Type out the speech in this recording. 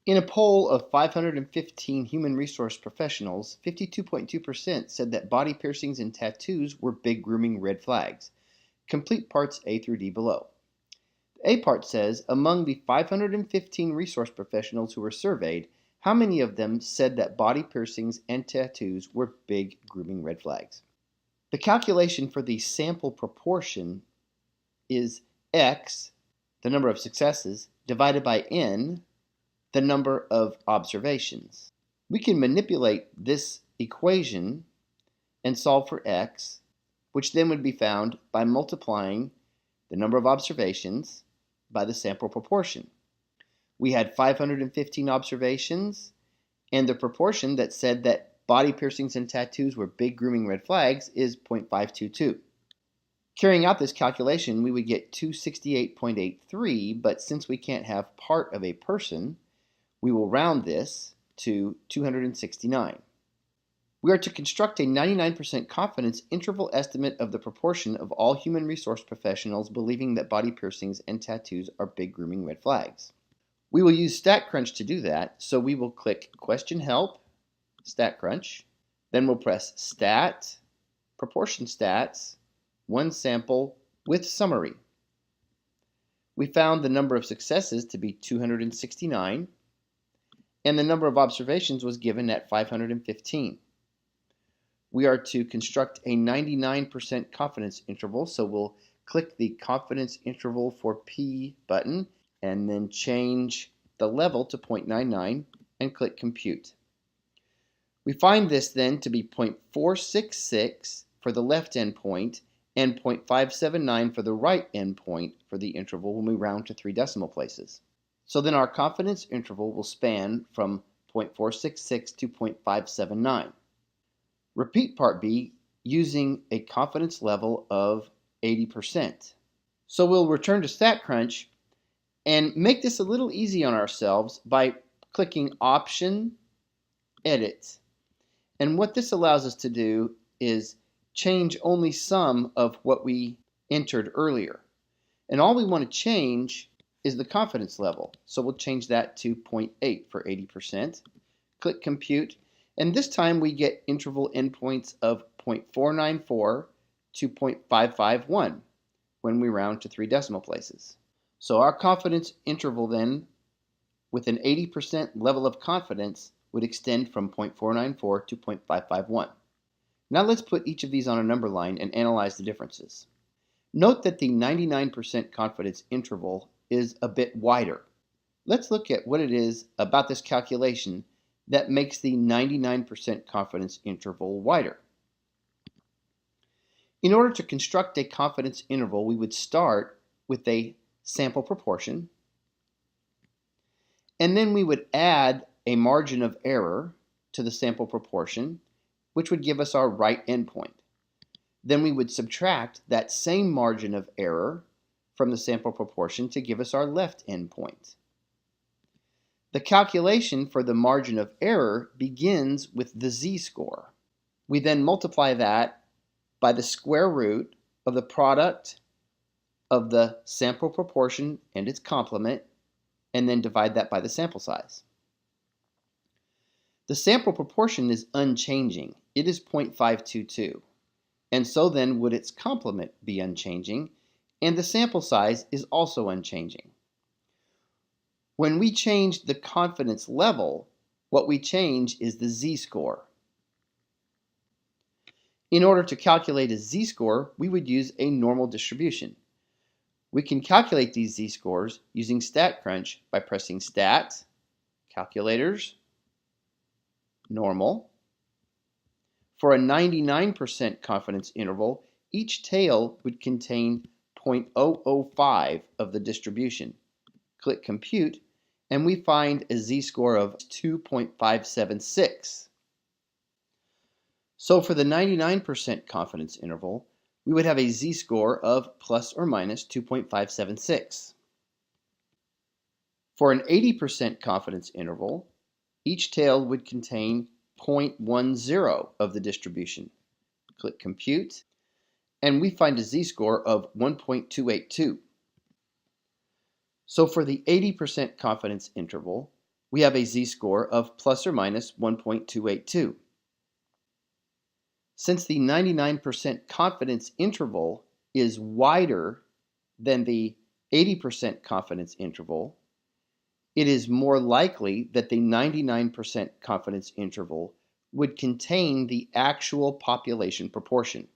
In a poll of 515 human resource professionals, 52.2% said that body piercings and tattoos were big grooming red flags. Complete parts A through D below. The A part says, among the 515 resource professionals who were surveyed, how many of them said that body piercings and tattoos were big grooming red flags? The calculation for the sample proportion is X, the number of successes, divided by N, the number of observations. We can manipulate this equation and solve for X, which then would be found by multiplying the number of observations by the sample proportion. We had 515 observations, and the proportion that said that body piercings and tattoos were big grooming red flags is 0.522. Carrying out this calculation, we would get 268.83, but since we can't have part of a person, we will round this to 269. We are to construct a 99% confidence interval estimate of the proportion of all human resource professionals believing that body piercings and tattoos are big grooming red flags. We will use StatCrunch to do that, so we will click Question Help, StatCrunch, then we'll press Stat, Proportion Stats, One Sample with Summary. We found the number of successes to be 269, and the number of observations was given at 515. We are to construct a 99% confidence interval, so we'll click the confidence interval for P button and then change the level to 0.99 and click Compute. We find this then to be 0.466 for the left endpoint and 0.579 for the right endpoint for the interval when we round to 3 decimal places. So then our confidence interval will span from 0.466 to 0.579. Repeat part B using a confidence level of 80%. So we'll return to StatCrunch and make this a little easy on ourselves by clicking Option, Edit. And what this allows us to do is change only some of what we entered earlier. And all we want to change is the confidence level. So we'll change that to 0.8 for 80%. Click Compute, and this time we get interval endpoints of 0.494 to 0.551 when we round to 3 decimal places. So our confidence interval then, with an 80% level of confidence, would extend from 0.494 to 0.551. Now let's put each of these on a number line and analyze the differences. Note that the 99% confidence interval is a bit wider. Let's look at what it is about this calculation that makes the 99% confidence interval wider. In order to construct a confidence interval, we would start with a sample proportion, and then we would add a margin of error to the sample proportion, which would give us our right endpoint. Then we would subtract that same margin of error from the sample proportion to give us our left endpoint. The calculation for the margin of error begins with the z-score. We then multiply that by the square root of the product of the sample proportion and its complement, and then divide that by the sample size. The sample proportion is unchanging. It is 0.522. And so then would its complement be unchanging, and the sample size is also unchanging. When we change the confidence level, what we change is the z-score. In order to calculate a z-score, we would use a normal distribution. We can calculate these z-scores using StatCrunch by pressing Stat, Calculators, Normal. For a 99% confidence interval, each tail would contain 0.005 of the distribution. Click Compute, and we find a z-score of 2.576. So for the 99% confidence interval, we would have a z-score of plus or minus 2.576. For an 80% confidence interval, each tail would contain 0.10 of the distribution. Click Compute, and we find a z-score of 1.282. So for the 80% confidence interval, we have a z-score of plus or minus 1.282. Since the 99% confidence interval is wider than the 80% confidence interval, it is more likely that the 99% confidence interval would contain the actual population proportion.